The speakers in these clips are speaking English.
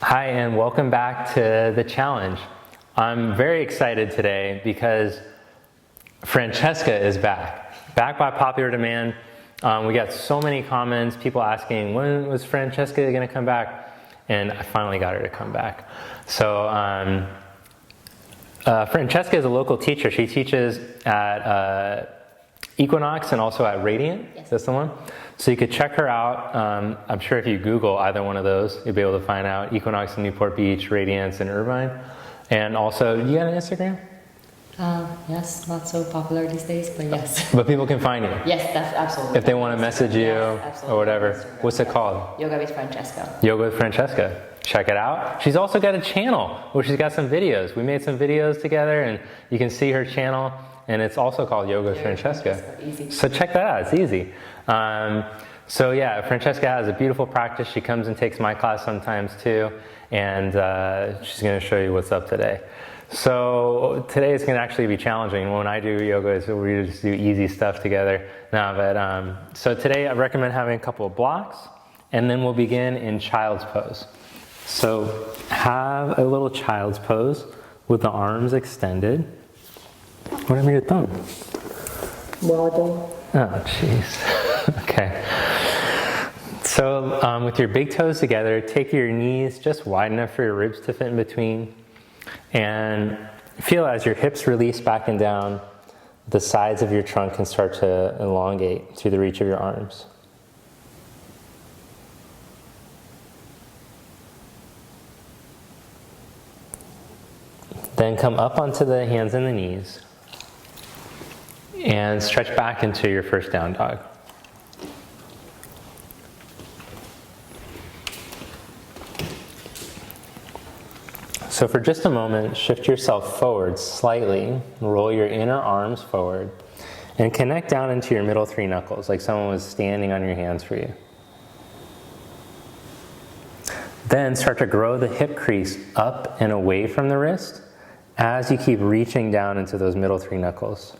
Hi, and welcome back to the challenge. I'm very excited today because Francesca is back by popular demand. We got so many comments, people asking, when was Francesca going to come back? And I finally got her to come back. So Francesca is a local teacher. She teaches at Equinox and also at Radiant. Yes. That's the one. So you could check her out. I'm sure if you Google either one of those, you'll be able to find out Equinox in Newport Beach, Radiance in Irvine. And also, you got an Instagram? Yes, not so popular these days, but yes. But people can find you. Yes, that's absolutely. If they want to message you or whatever. Instagram. What's it called? Yoga with Francesca. Yoga with Francesca. Check it out. She's also got a channel where she's got some videos. We made some videos together and you can see her channel. And it's also called Yoga with Francesca. Easy. So check that out. It's easy. So yeah, Francesca has a beautiful practice. She comes and takes my class sometimes too. And she's going to show you what's up today. So today is going to actually be challenging. When I do yoga, we just do easy stuff together. So today I recommend having a couple of blocks. And then we'll begin in child's pose. So have a little child's pose with the arms extended. What happened to your thumb? Waddle. Oh, jeez. Okay. So with your big toes together, take your knees just wide enough for your ribs to fit in between. And feel as your hips release back and down, the sides of your trunk can start to elongate through the reach of your arms. Then come up onto the hands and the knees. And stretch back into your first down dog. So for just a moment, shift yourself forward slightly, roll your inner arms forward, and connect down into your middle three knuckles, like someone was standing on your hands for you. Then start to grow the hip crease up and away from the wrist as you keep reaching down into those middle three knuckles.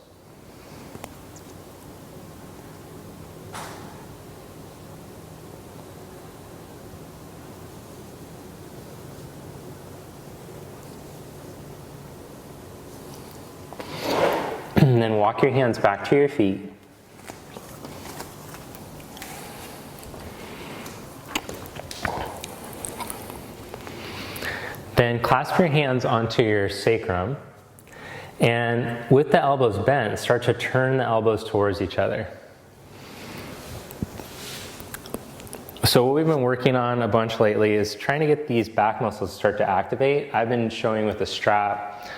And then walk your hands back to your feet. Then clasp your hands onto your sacrum. And with the elbows bent, start to turn the elbows towards each other. So what we've been working on a bunch lately is trying to get these back muscles to start to activate. I've been showing with a strap.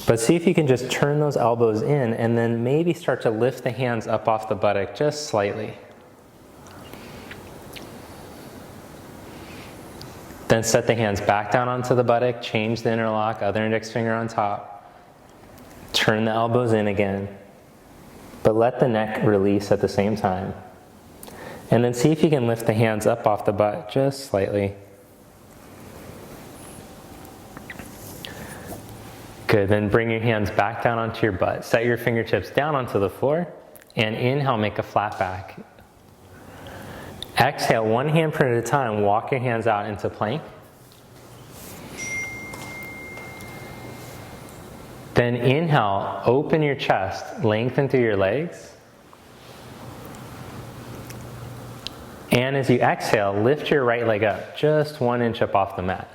But see if you can just turn those elbows in and then maybe start to lift the hands up off the buttock just slightly. Then set the hands back down onto the buttock, change the interlock, other index finger on top. Turn the elbows in again, but let the neck release at the same time. And then see if you can lift the hands up off the butt just slightly. Good, then bring your hands back down onto your butt. Set your fingertips down onto the floor and inhale, make a flat back. Exhale, one hand at a time, walk your hands out into plank. Then inhale, open your chest, lengthen through your legs. And as you exhale, lift your right leg up, just 1 inch up off the mat.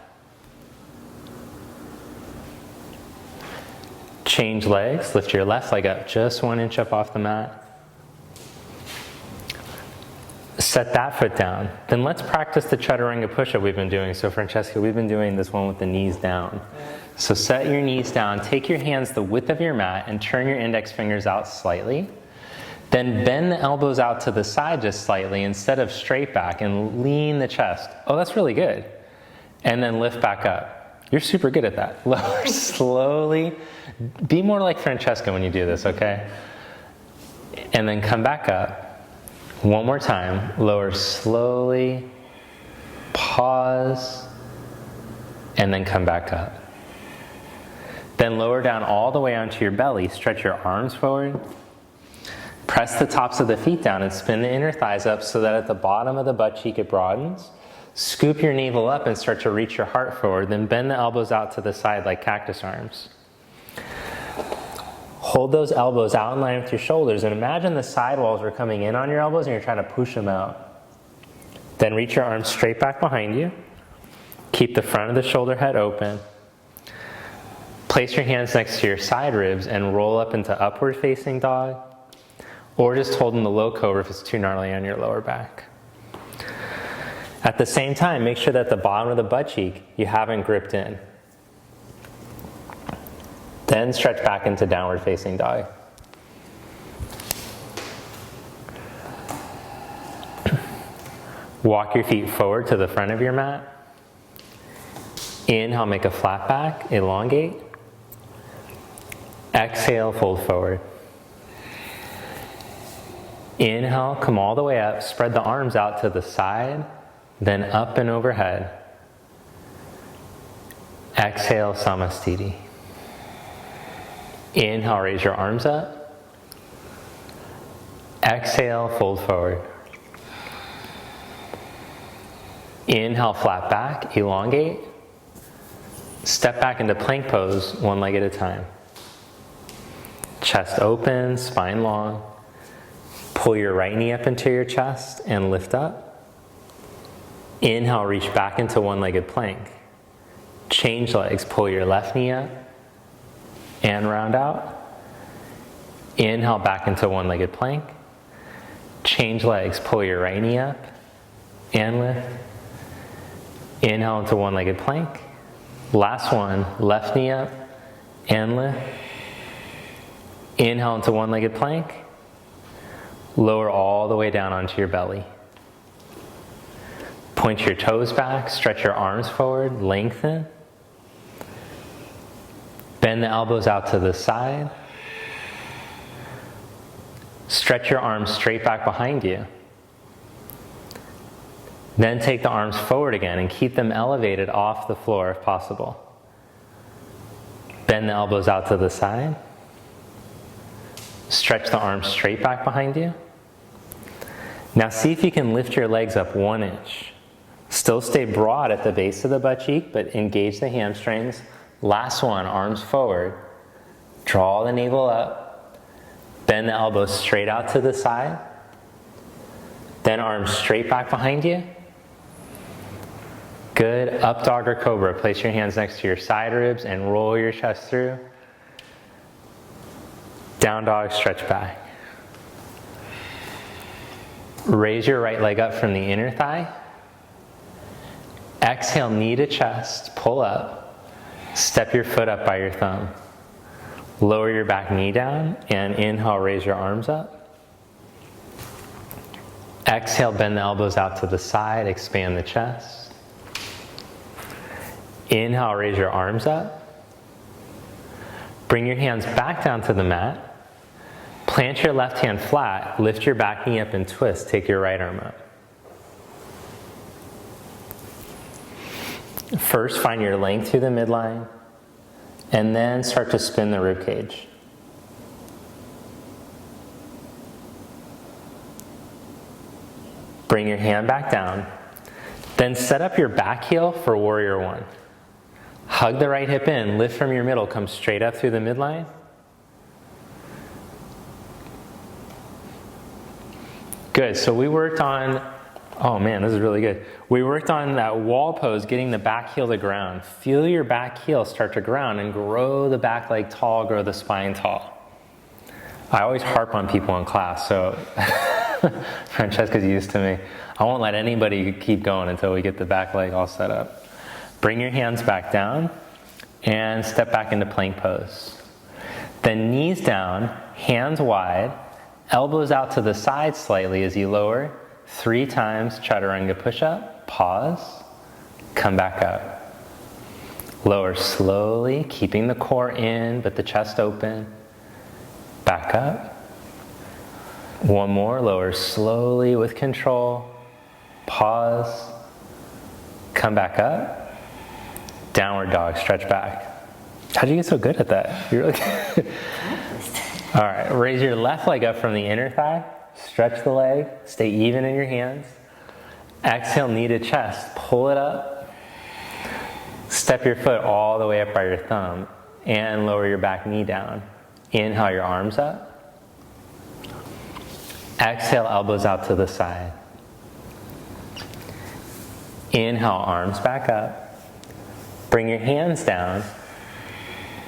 Change legs, lift your left leg up, just 1 inch up off the mat. Set that foot down. Then let's practice the chaturanga push-up we've been doing. So Francesca, we've been doing this one with the knees down. So set your knees down, take your hands the width of your mat and turn your index fingers out slightly. Then bend the elbows out to the side just slightly instead of straight back and lean the chest. Oh, that's really good. And then lift back up. You're super good at that. Lower slowly. Be more like Francesca when you do this, okay? And then come back up. One more time. Lower slowly. Pause. And then come back up. Then lower down all the way onto your belly. Stretch your arms forward. Press the tops of the feet down and spin the inner thighs up so that at the bottom of the butt cheek it broadens. Scoop your navel up and start to reach your heart forward. Then bend the elbows out to the side like cactus arms. Hold those elbows out in line with your shoulders and imagine the side walls are coming in on your elbows and you're trying to push them out. Then reach your arms straight back behind you. Keep the front of the shoulder head open. Place your hands next to your side ribs and roll up into upward facing dog, or just hold in the low cobra if it's too gnarly on your lower back. At the same time, make sure that the bottom of the butt cheek you haven't gripped in. Then stretch back into downward facing dog. Walk your feet forward to the front of your mat. Inhale, make a flat back, elongate. Exhale, fold forward. Inhale, come all the way up, spread the arms out to the side, then up and overhead. Exhale, Samastiti. Inhale, raise your arms up. Exhale, fold forward. Inhale, flat back, elongate. Step back into plank pose, one leg at a time. Chest open, spine long. Pull your right knee up into your chest and lift up. Inhale, reach back into one-legged plank. Change legs, pull your left knee up and round out. Inhale, back into one-legged plank. Change legs, pull your right knee up and lift. Inhale into one-legged plank. Last one, left knee up and lift. Inhale into one-legged plank. Lower all the way down onto your belly. Point your toes back, stretch your arms forward, lengthen. Bend the elbows out to the side. Stretch your arms straight back behind you. Then take the arms forward again and keep them elevated off the floor if possible. Bend the elbows out to the side. Stretch the arms straight back behind you. Now see if you can lift your legs up 1 inch. Still stay broad at the base of the butt cheek, but engage the hamstrings. Last one, arms forward. Draw the navel up. Bend the elbows straight out to the side. Then arms straight back behind you. Good. Up dog or cobra. Place your hands next to your side ribs and roll your chest through. Down dog, stretch back. Raise your right leg up from the inner thigh. Exhale, knee to chest, pull up. Step your foot up by your thumb. Lower your back knee down and inhale, raise your arms up. Exhale, bend the elbows out to the side, expand the chest. Inhale, raise your arms up. Bring your hands back down to the mat. Plant your left hand flat, lift your back knee up and twist, take your right arm up. First, find your length through the midline, and then start to spin the rib cage. Bring your hand back down, then set up your back heel for warrior one. Hug the right hip in, lift from your middle, come straight up through the midline. Good, so we worked on, oh man, this is really good. We worked on that wall pose, getting the back heel to ground. Feel your back heel start to ground and grow the back leg tall, grow the spine tall. I always harp on people in class, so Francesca's used to me. I won't let anybody keep going until we get the back leg all set up. Bring your hands back down and step back into plank pose. Then knees down, hands wide, elbows out to the side slightly as you lower. 3 times chaturanga push-up, pause, come back up. Lower slowly, keeping the core in but the chest open. Back up. One more, lower slowly with control. Pause, come back up. Downward dog, stretch back. How'd you get so good at that? You're really good. All right, raise your left leg up from the inner thigh. Stretch the leg, stay even in your hands. Exhale, knee to chest. Pull it up. Step your foot all the way up by your thumb and lower your back knee down. Inhale your arms up. Exhale, elbows out to the side. Inhale, arms back up. Bring your hands down.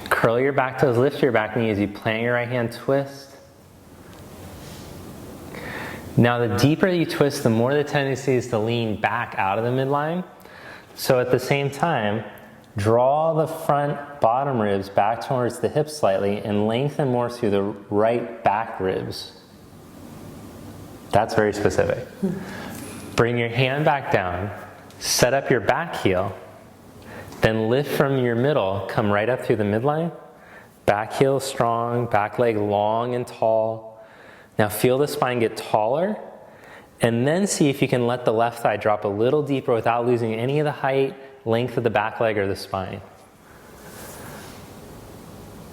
Curl your back toes, lift your back knee as you plant your right hand, twist. Now the deeper you twist, the more the tendency is to lean back out of the midline. So at the same time, draw the front bottom ribs back towards the hips slightly and lengthen more through the right back ribs. That's very specific. Bring your hand back down, set up your back heel, then lift from your middle, come right up through the midline. Back heel strong, back leg long and tall. Now feel the spine get taller, and then see if you can let the left thigh drop a little deeper without losing any of the height, length of the back leg or the spine.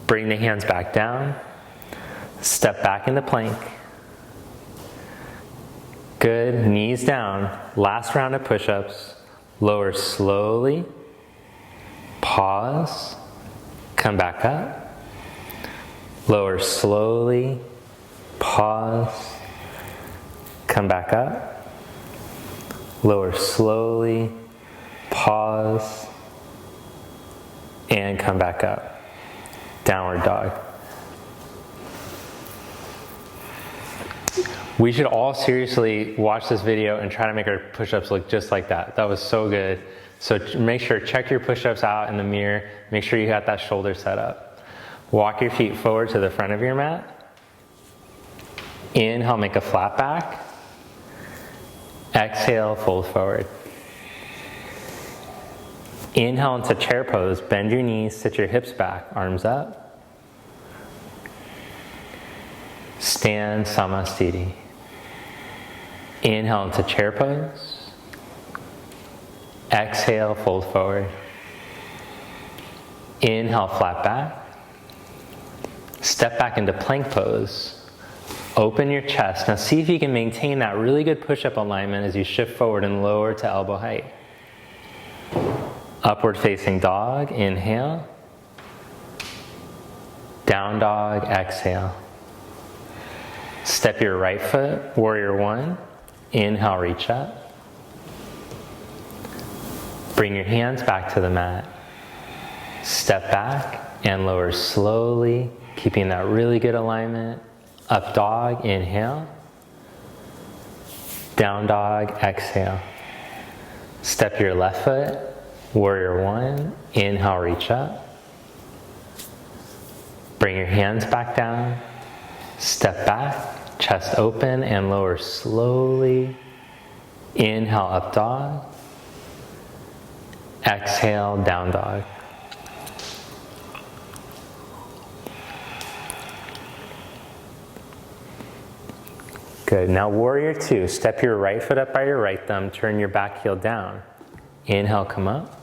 Bring the hands back down. Step back into plank. Good, knees down. Last round of push-ups. Lower slowly. Pause. Come back up. Lower slowly. Pause. Come back up. Lower slowly. Pause. And come back up. Downward dog. We should all seriously watch this video and try to make our push-ups look just like that. That was so good. So make sure, check your push-ups out in the mirror. Make sure you got that shoulder set up. Walk your feet forward to the front of your mat. Inhale, make a flat back. Exhale, fold forward. Inhale into chair pose. Bend your knees, sit your hips back, arms up. Stand Samasthiti. Inhale into chair pose. Exhale, fold forward. Inhale, flat back. Step back into plank pose. Open your chest. Now see if you can maintain that really good push-up alignment as you shift forward and lower to elbow height. Upward facing dog, inhale. Down dog, exhale. Step your right foot, warrior one. Inhale, reach up. Bring your hands back to the mat. Step back and lower slowly, keeping that really good alignment. Up dog, inhale. Down dog, exhale. Step your left foot, warrior one. Inhale, reach up. Bring your hands back down. Step back, chest open and lower slowly. Inhale, up dog. Exhale, down dog. Good. Now warrior two. Step your right foot up by your right thumb. Turn your back heel down. Inhale, come up.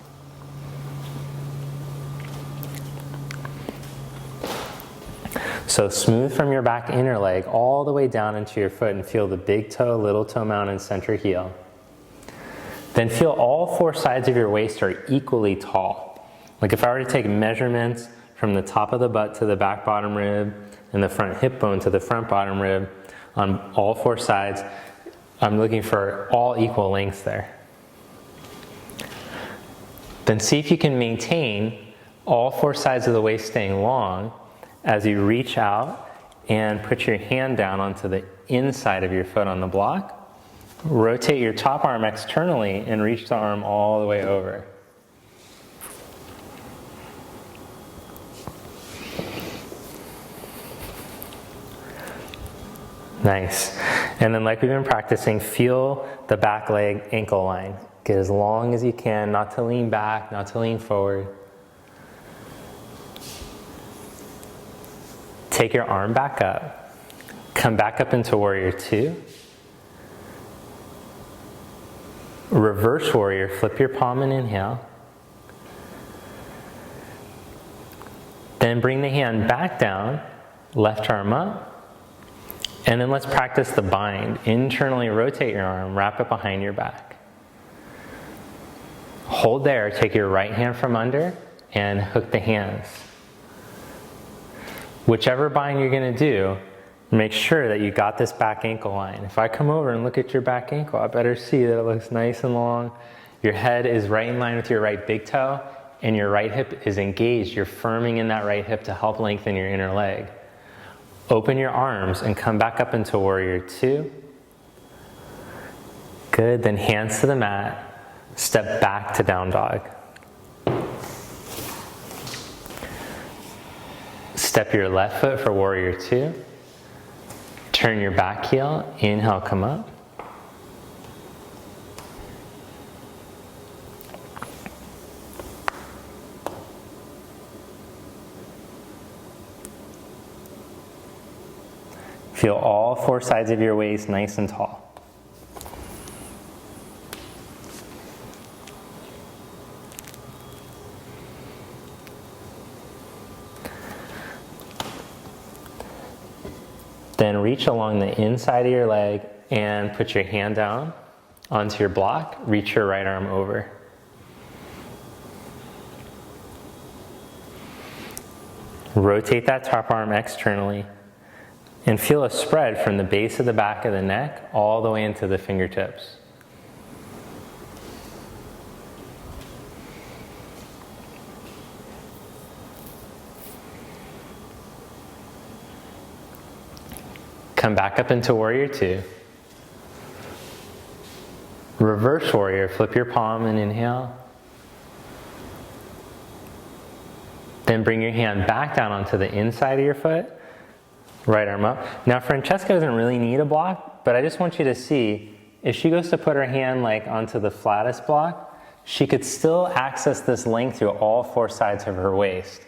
So smooth from your back inner leg all the way down into your foot and feel the big toe, little toe mound, and center heel. Then feel all four sides of your waist are equally tall. Like if I were to take measurements from the top of the butt to the back bottom rib and the front hip bone to the front bottom rib on all four sides, I'm looking for all equal lengths there. Then see if you can maintain all four sides of the waist staying long as you reach out and put your hand down onto the inside of your foot on the block. Rotate your top arm externally and reach the arm all the way over. Nice. And then like we've been practicing, feel the back leg ankle line. Get as long as you can, not to lean back, not to lean forward. Take your arm back up. Come back up into warrior two. Reverse warrior, flip your palm and inhale. Then bring the hand back down, left arm up. And then let's practice the bind. Internally rotate your arm, wrap it behind your back. Hold there, take your right hand from under and hook the hands. Whichever bind you're gonna do, make sure that you got this back ankle line. If I come over and look at your back ankle, I better see that it looks nice and long. Your head is right in line with your right big toe and your right hip is engaged. You're firming in that right hip to help lengthen your inner leg. Open your arms and come back up into warrior two. Good, then hands to the mat. Step back to down dog. Step your left foot for warrior two. Turn your back heel, inhale, come up. Feel all four sides of your waist nice and tall. Then reach along the inside of your leg and put your hand down onto your block. Reach your right arm over. Rotate that top arm externally and feel a spread from the base of the back of the neck all the way into the fingertips. Come back up into warrior two. Reverse warrior, flip your palm and inhale. Then bring your hand back down onto the inside of your foot. Right arm up. Now Francesca doesn't really need a block, but I just want you to see, if she goes to put her hand like onto the flattest block, she could still access this length through all four sides of her waist.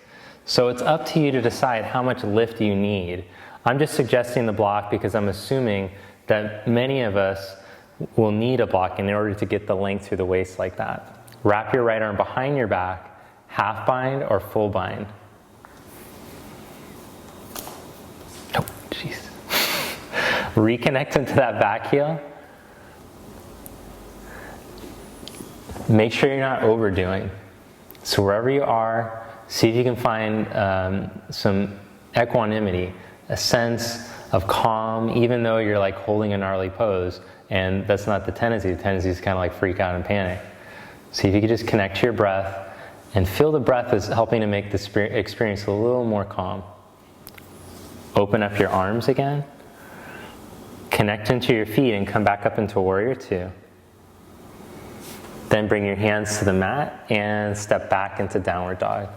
So it's up to you to decide how much lift you need. I'm just suggesting the block because I'm assuming that many of us will need a block in order to get the length through the waist like that. Wrap your right arm behind your back, half bind or full bind. Oh, jeez. Reconnect into that back heel. Make sure you're not overdoing. So wherever you are, see if you can find some equanimity, a sense of calm, even though you're like holding a gnarly pose, and that's not the tendency. The tendency is kind of like freak out and panic. See if you can just connect to your breath and feel the breath is helping to make the experience a little more calm. Open up your arms again. Connect into your feet and come back up into warrior two. Then bring your hands to the mat and step back into downward dog.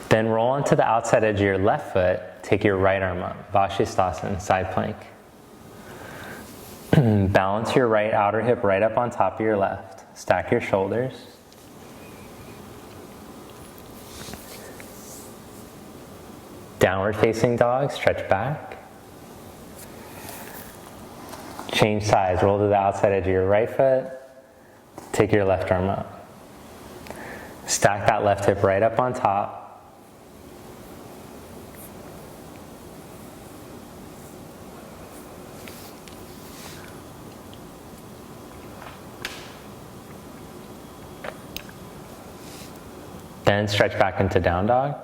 Then roll onto the outside edge of your left foot, take your right arm up, Vashisthasana, side plank. Balance your right outer hip right up on top of your left. Stack your shoulders. Downward facing dog, stretch back. Change sides, roll to the outside edge of your right foot, take your left arm up. Stack that left hip right up on top. Then stretch back into down dog.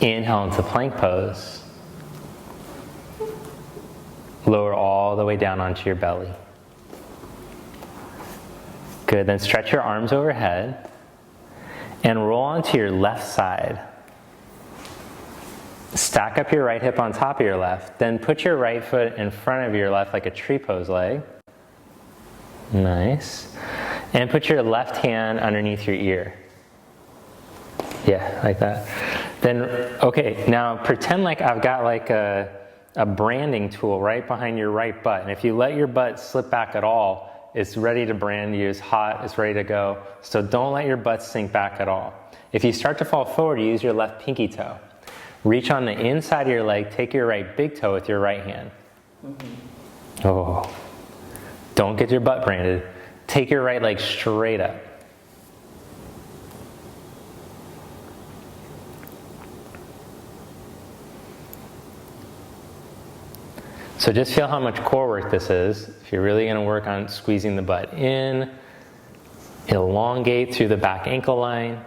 Inhale into plank pose. Lower all the way down onto your belly. Good, then stretch your arms overhead and roll onto your left side. Stack up your right hip on top of your left. Then put your right foot in front of your left like a tree pose leg. Nice. And put your left hand underneath your ear. Yeah, like that. Then, okay, now pretend like I've got like a branding tool right behind your right butt. And if you let your butt slip back at all, it's ready to brand you, it's hot, it's ready to go. So don't let your butt sink back at all. If you start to fall forward, you use your left pinky toe. Reach on the inside of your leg, take your right big toe with your right hand. Oh, don't get your butt branded. Take your right leg straight up. So So just feel how much core work this is. If you're really going to work on squeezing the butt in, elongate through the back ankle line,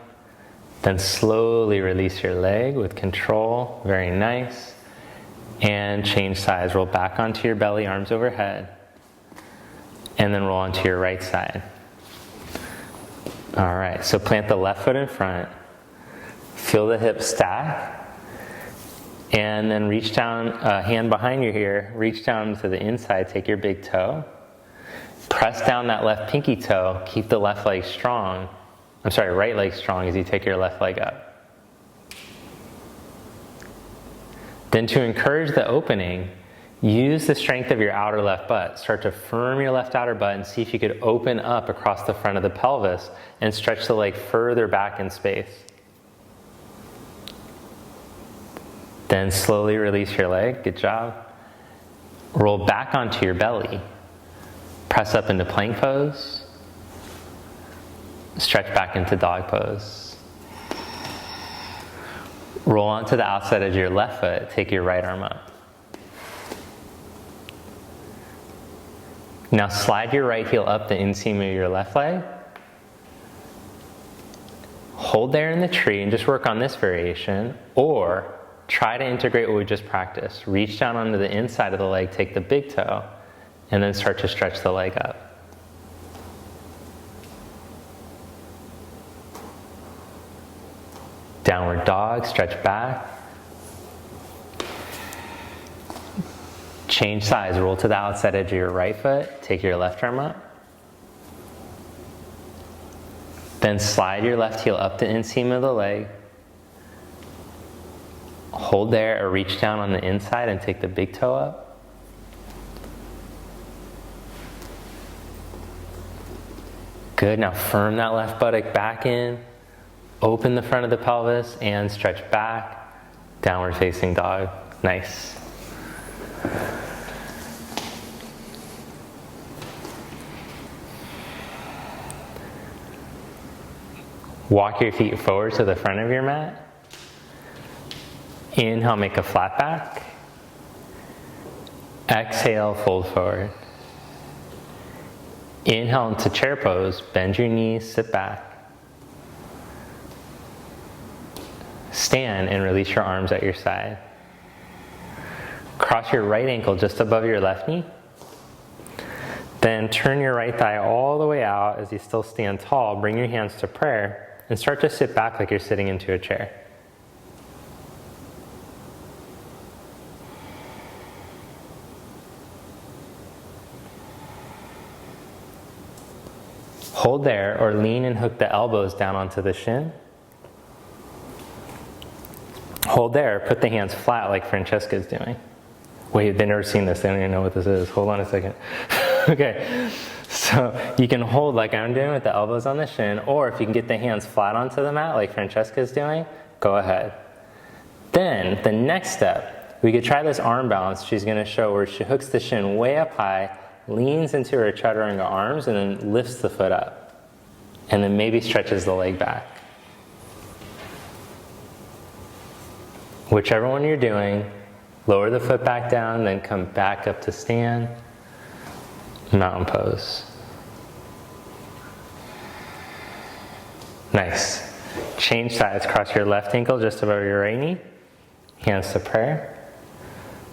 then slowly release your leg with control. Very nice. And change sides. Roll back onto your belly, arms overhead. And then roll onto your right side. All right, so plant the left foot in front. Feel the hips stack. And then reach down, hand behind you here, reach down to the inside, take your big toe. Press down that left pinky toe, keep the left leg strong. Right leg strong as you take your left leg up. Then to encourage the opening, use the strength of your outer left butt. Start to firm your left outer butt and see if you could open up across the front of the pelvis and stretch the leg further back in space. Then slowly release your leg. Good job. Roll back onto your belly. Press up into plank pose. Stretch back into dog pose. Roll onto the outside edge of your left foot. Take your right arm up. Now slide your right heel up the inseam of your left leg. Hold there in the tree and just work on this variation, or try to integrate what we just practiced. Reach down onto the inside of the leg, take the big toe, and then start to stretch the leg up. Downward dog, stretch back. Change sides, roll to the outside edge of your right foot, take your left arm up. Then slide your left heel up the inseam of the leg. Hold there or reach down on the inside and take the big toe up. Good, now firm that left buttock back in. Open the front of the pelvis and stretch back. Downward facing dog. Nice. Walk your feet forward to the front of your mat. Inhale, make a flat back. Exhale, fold forward. Inhale into chair pose, bend your knees, sit back. Stand and release your arms at your side. Cross your right ankle just above your left knee. Then turn your right thigh all the way out as you still stand tall. Bring your hands to prayer and start to sit back like you're sitting into a chair. Hold there or lean and hook the elbows down onto the shin. Hold there, put the hands flat like Francesca's doing. Wait, they've never seen this, they don't even know what this is. Hold on a second. Okay, so you can hold like I'm doing with the elbows on the shin, or if you can get the hands flat onto the mat like Francesca's doing, go ahead. Then, the next step, we could try this arm balance she's gonna show where she hooks the shin way up high, leans into her chaturanga arms, and then lifts the foot up. And then maybe stretches the leg back. Whichever one you're doing, lower the foot back down, then come back up to stand. Mountain pose. Nice. Change sides, cross your left ankle just above your right knee. Hands to prayer.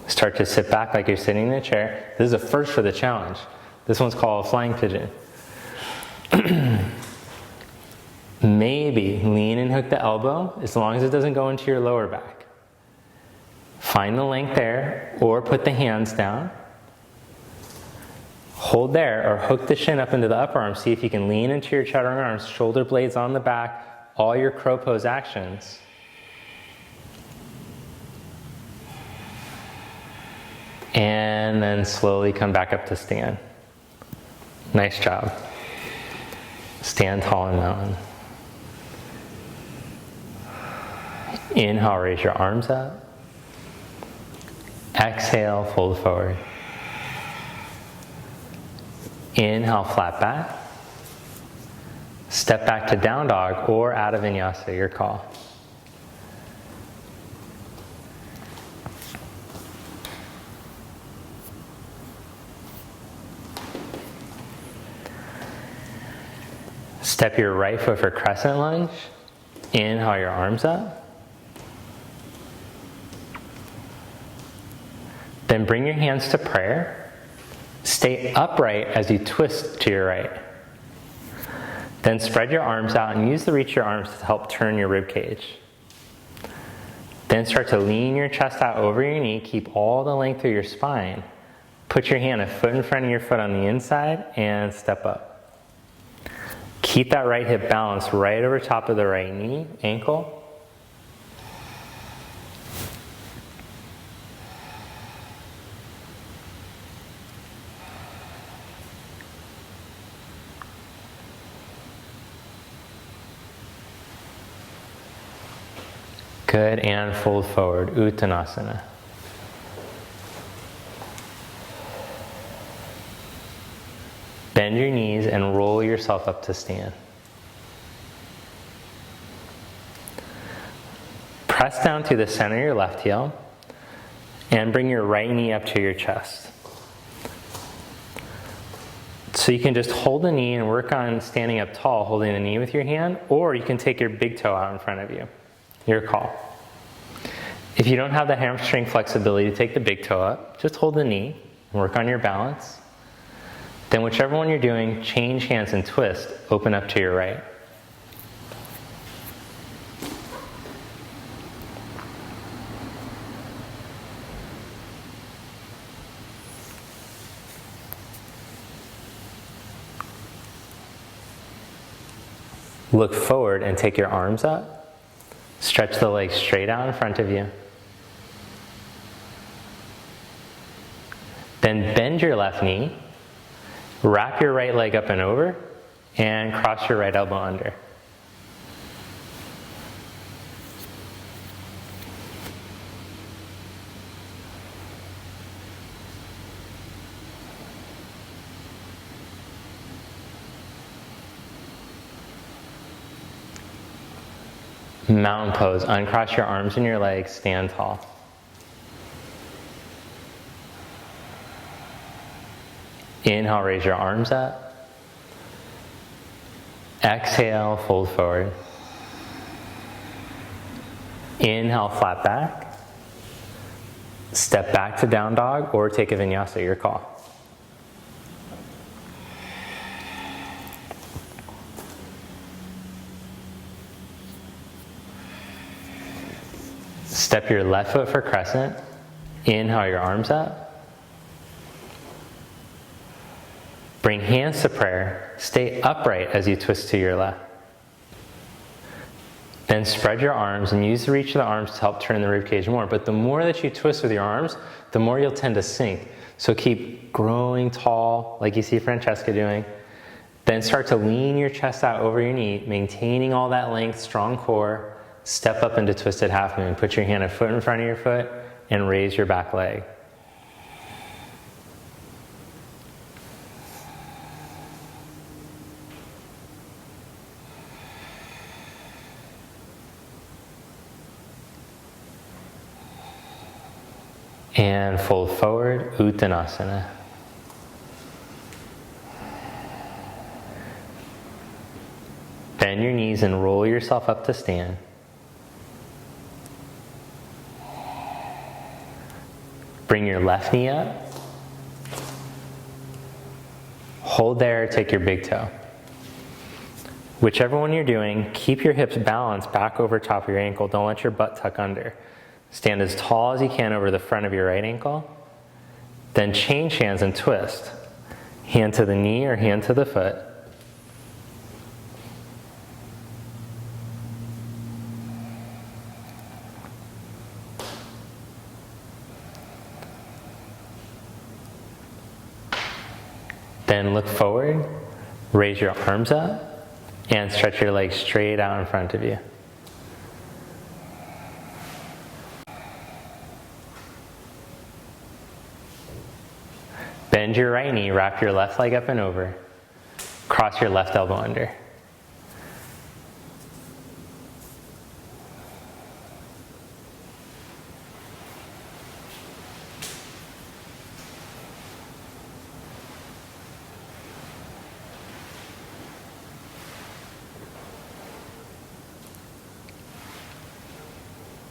Start to sit back like you're sitting in a chair. This is a first for the challenge. This one's called flying pigeon. Maybe lean and hook the elbow as long as it doesn't go into your lower back. Find the length there, or put the hands down. Hold there, or hook the shin up into the upper arm. See if you can lean into your chaturanga arms, shoulder blades on the back, all your crow pose actions. And then slowly come back up to stand. Nice job. Stand tall in mountain. Inhale, raise your arms up. Exhale, fold forward. Inhale, flat back. Step back to down dog or out of vinyasa, your call. Step your right foot for crescent lunge. Inhale your arms up. Then bring your hands to prayer. Stay upright as you twist to your right. Then spread your arms out and use the reach of your arms to help turn your rib cage. Then start to lean your chest out over your knee. Keep all the length through your spine. Put your hand a foot in front of your foot on the inside and step up. Keep that right hip balanced right over top of the right knee, ankle. Good, and fold forward, Uttanasana. Bend your knees and roll yourself up to stand. Press down to the center of your left heel and bring your right knee up to your chest. So you can just hold the knee and work on standing up tall, holding the knee with your hand, or you can take your big toe out in front of you. Your call. If you don't have the hamstring flexibility to take the big toe up, just hold the knee and work on your balance. Then whichever one you're doing, change hands and twist, open up to your right. Look forward and take your arms up. Stretch the legs straight out in front of you. Then bend your left knee. Wrap your right leg up and over, and cross your right elbow under. Mountain pose. Uncross your arms and your legs, stand tall. Inhale, raise your arms up. Exhale, fold forward. Inhale, flat back. Step back to down dog or take a vinyasa, your call. Step your left foot for crescent. Inhale your arms up. Bring hands to prayer. Stay upright as you twist to your left. Then spread your arms and use the reach of the arms to help turn the ribcage more. But the more that you twist with your arms, the more you'll tend to sink. So keep growing tall, like you see Francesca doing. Then start to lean your chest out over your knee, maintaining all that length, strong core. Step up into twisted half moon. Put your hand a foot in front of your foot and raise your back leg. And fold forward, Uttanasana. Bend your knees and roll yourself up to stand. Bring your left knee up. Hold there, take your big toe. Whichever one you're doing, keep your hips balanced back over top of your ankle. Don't let your butt tuck under. Stand as tall as you can over the front of your right ankle. Then change hands and twist. Hand to the knee or hand to the foot. Then look forward, raise your arms up, and stretch your legs straight out in front of you. Bend your right knee, wrap your left leg up and over. Cross your left elbow under.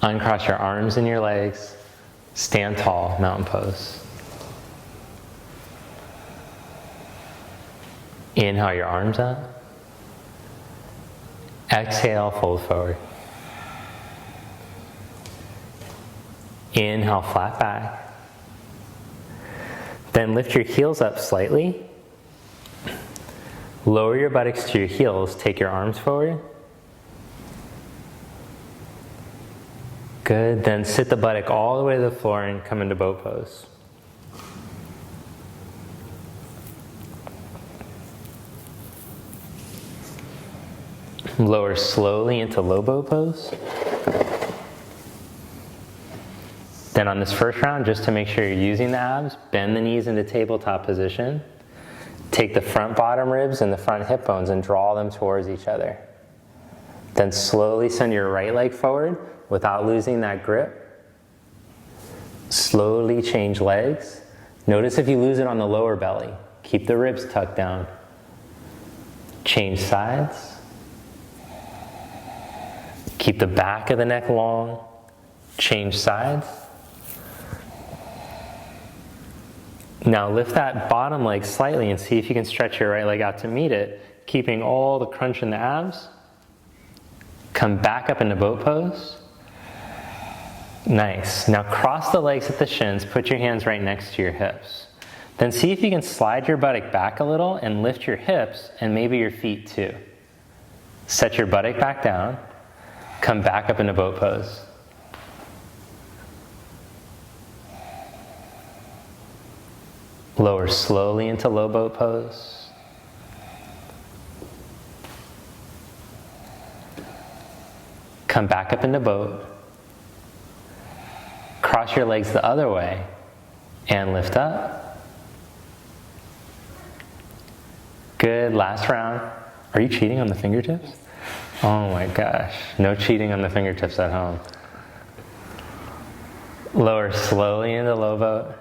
Uncross your arms and your legs. Stand tall, mountain pose. Inhale your arms up. Exhale, fold forward. Inhale, flat back. Then lift your heels up slightly. Lower your buttocks to your heels. Take your arms forward. Good. Then sit the buttock all the way to the floor and come into boat pose. Lower slowly into low boat pose. Then on this first round, just to make sure you're using the abs, bend the knees into tabletop position. Take the front bottom ribs and the front hip bones and draw them towards each other. Then slowly send your right leg forward without losing that grip. Slowly change legs. Notice if you lose it on the lower belly. Keep the ribs tucked down. Change sides. Keep the back of the neck long. Change sides. Now lift that bottom leg slightly and see if you can stretch your right leg out to meet it, keeping all the crunch in the abs. Come back up into boat pose. Nice. Now cross the legs at the shins, put your hands right next to your hips. Then see if you can slide your buttock back a little and lift your hips and maybe your feet too. Set your buttock back down. Come back up into boat pose. Lower slowly into low boat pose. Come back up into boat. Cross your legs the other way and lift up. Good, last round. Are you cheating on the fingertips? Oh my gosh, no cheating on the fingertips at home. Lower slowly into low boat.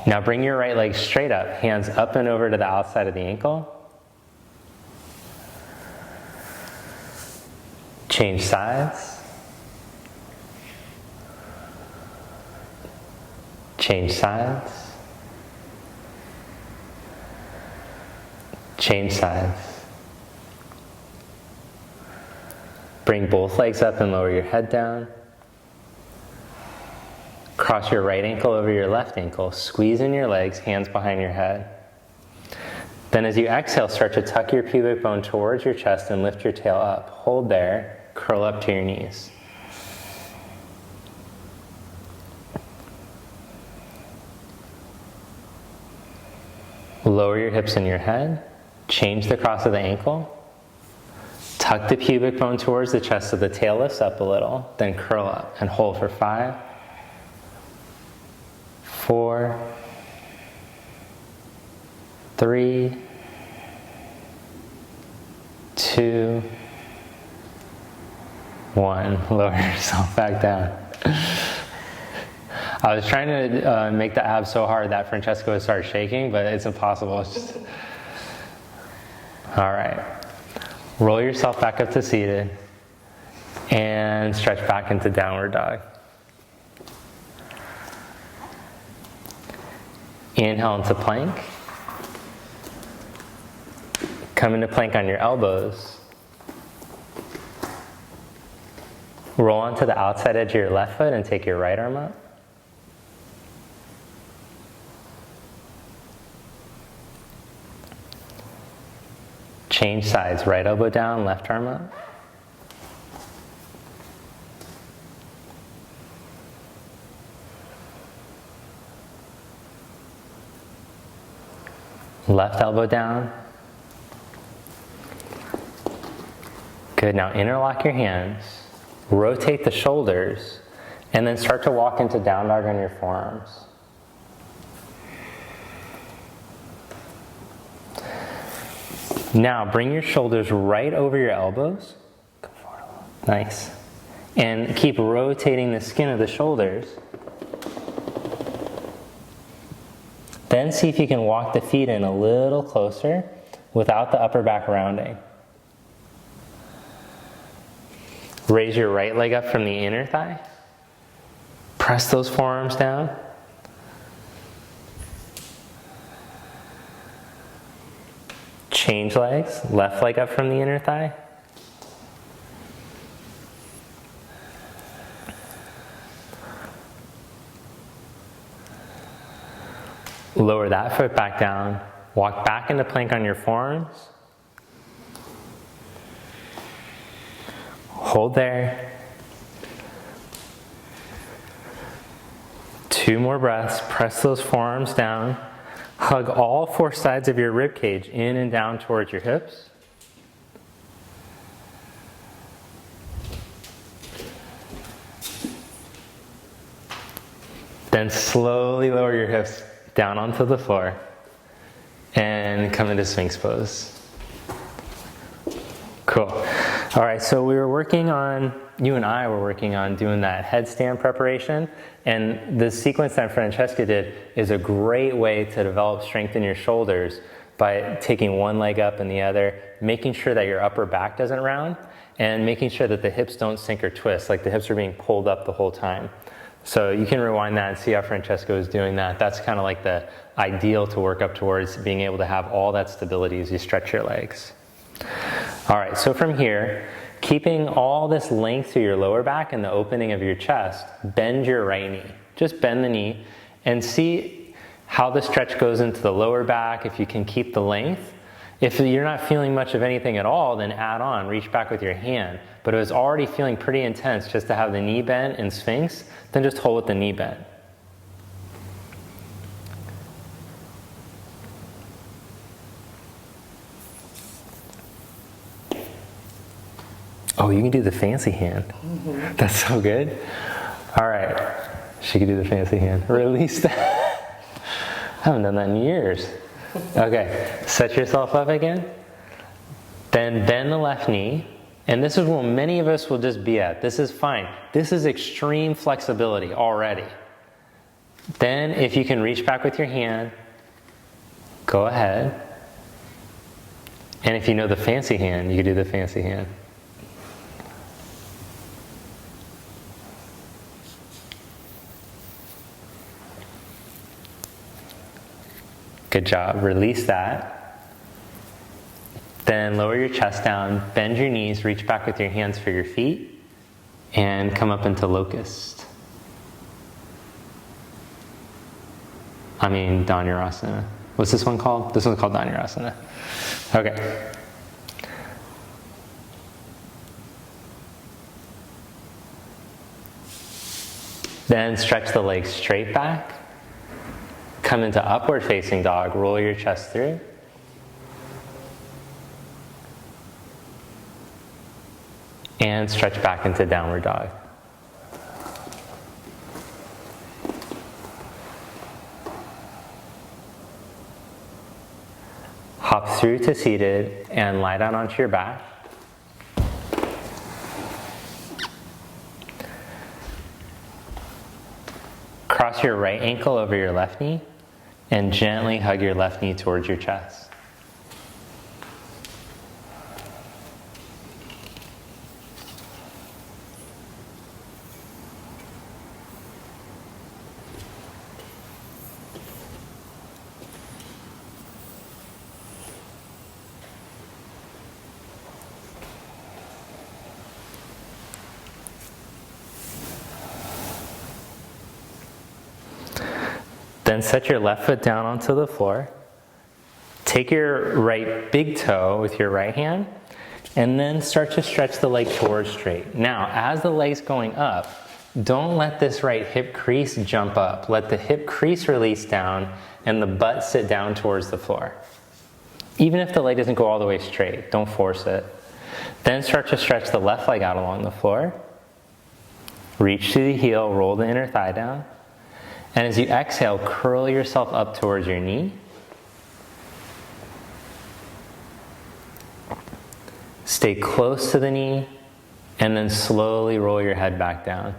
Now bring your right leg straight up, hands up and over to the outside of the ankle. Change sides. Change sides. Change sides. Bring both legs up and lower your head down. Cross your right ankle over your left ankle. Squeeze in your legs, hands behind your head. Then as you exhale, start to tuck your pubic bone towards your chest and lift your tail up. Hold there, curl up to your knees. Lower your hips and your head. Change the cross of the ankle. Tuck the pubic bone towards the chest so the tail lifts up a little. Then curl up and hold for 5, 4, 3, 2, 1. Lower yourself back down. I was trying to make the abs so hard that Francesca would start shaking, but it's impossible. It's just... All right. Roll yourself back up to seated and stretch back into downward dog. Inhale into plank. Come into plank on your elbows. Roll onto the outside edge of your left foot and take your right arm up. Change sides, right elbow down, left arm up. Left elbow down. Good, now interlock your hands, rotate the shoulders, and then start to walk into down dog on your forearms. Now bring your shoulders right over your elbows. Come forward a little. Nice. And keep rotating the skin of the shoulders. Then see if you can walk the feet in a little closer without the upper back rounding. Raise your right leg up from the inner thigh. Press those forearms down. Change legs. Left leg up from the inner thigh. Lower that foot back down. Walk back into plank on your forearms. Hold there. 2 more breaths. Press those forearms down. Hug all 4 sides of your rib cage in and down towards your hips. Then slowly lower your hips down onto the floor and come into Sphinx pose. Cool. All right, so we were working on, you and I were working on doing that headstand preparation, and the sequence that Francesca did is a great way to develop strength in your shoulders by taking one leg up and the other, making sure that your upper back doesn't round, and making sure that the hips don't sink or twist, like the hips are being pulled up the whole time. So you can rewind that and see how Francesca is doing that. That's kind of like the ideal to work up towards being able to have all that stability as you stretch your legs. All right, so from here, keeping all this length through your lower back and the opening of your chest, bend your right knee. Just bend the knee and see how the stretch goes into the lower back, if you can keep the length. If you're not feeling much of anything at all, then add on, reach back with your hand. But if it's already feeling pretty intense just to have the knee bent in Sphinx, then just hold with the knee bent. Oh, you can do the fancy hand. Mm-hmm. That's so good. All right, she can do the fancy hand. Release that. I haven't done that in years. Okay, set yourself up again. Then bend the left knee. And this is where many of us will just be at. This is fine. This is extreme flexibility already. Then if you can reach back with your hand, go ahead. And if you know the fancy hand, you can do the fancy hand. Good job. Release that. Then lower your chest down, bend your knees, reach back with your hands for your feet, and come up into locust. Dhanurasana. What's this one called? This one's called Dhanurasana. Okay. Then stretch the legs straight back. Come into upward facing dog, roll your chest through. And stretch back into downward dog. Hop through to seated and lie down onto your back. Cross your right ankle over your left knee and gently hug your left knee towards your chest. Then set your left foot down onto the floor. Take your right big toe with your right hand and then start to stretch the leg towards straight. Now, as the leg's going up, don't let this right hip crease jump up. Let the hip crease release down and the butt sit down towards the floor. Even if the leg doesn't go all the way straight, don't force it. Then start to stretch the left leg out along the floor. Reach to the heel, roll the inner thigh down. And as you exhale, curl yourself up towards your knee. Stay close to the knee, and then slowly roll your head back down.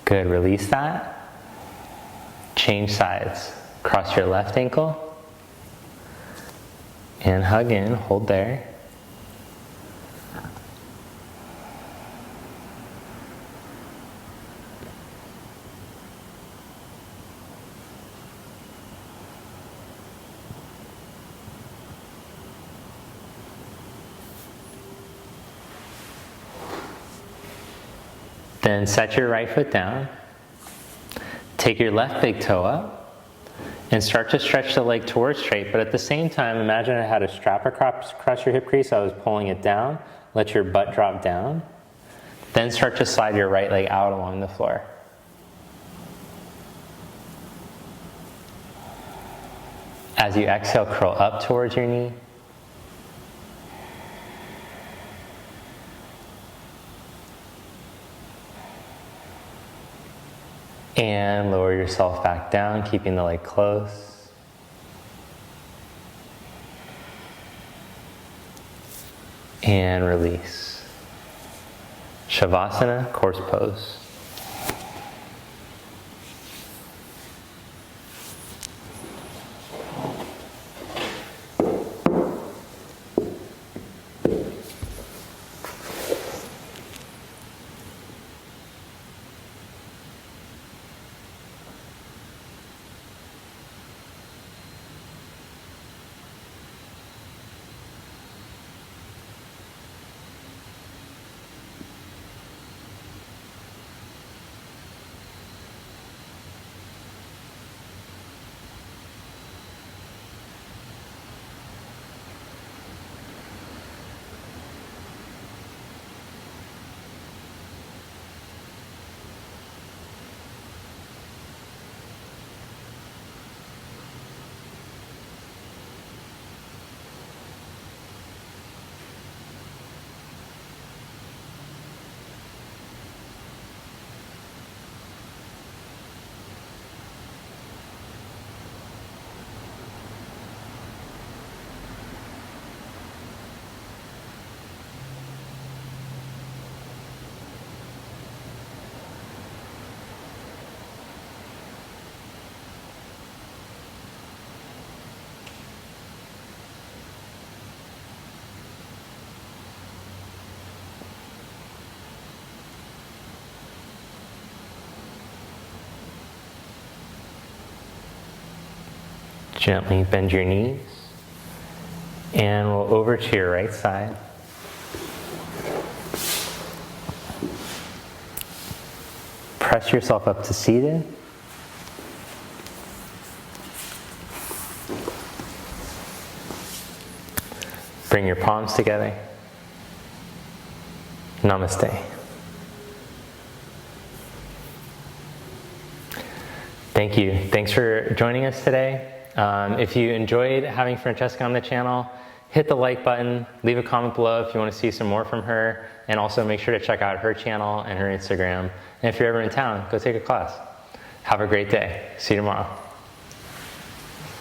Good, release that. Change sides. Cross your left ankle. And hug in, hold there. Then set your right foot down. Take your left big toe up and start to stretch the leg towards straight, but at the same time, imagine I had a strap across your hip crease. I was pulling it down. Let your butt drop down. Then start to slide your right leg out along the floor. As you exhale, curl up towards your knee. And lower yourself back down, keeping the leg close. And release. Shavasana, corpse pose. Gently bend your knees and roll over to your right side. Press yourself up to seated. Bring your palms together. Namaste. Thank you. Thanks for joining us today. If you enjoyed having Francesca on the channel, hit the like button, leave a comment below if you want to see some more from her, and also make sure to check out her channel and her Instagram. And if you're ever in town, go take a class. Have a great day. See you tomorrow.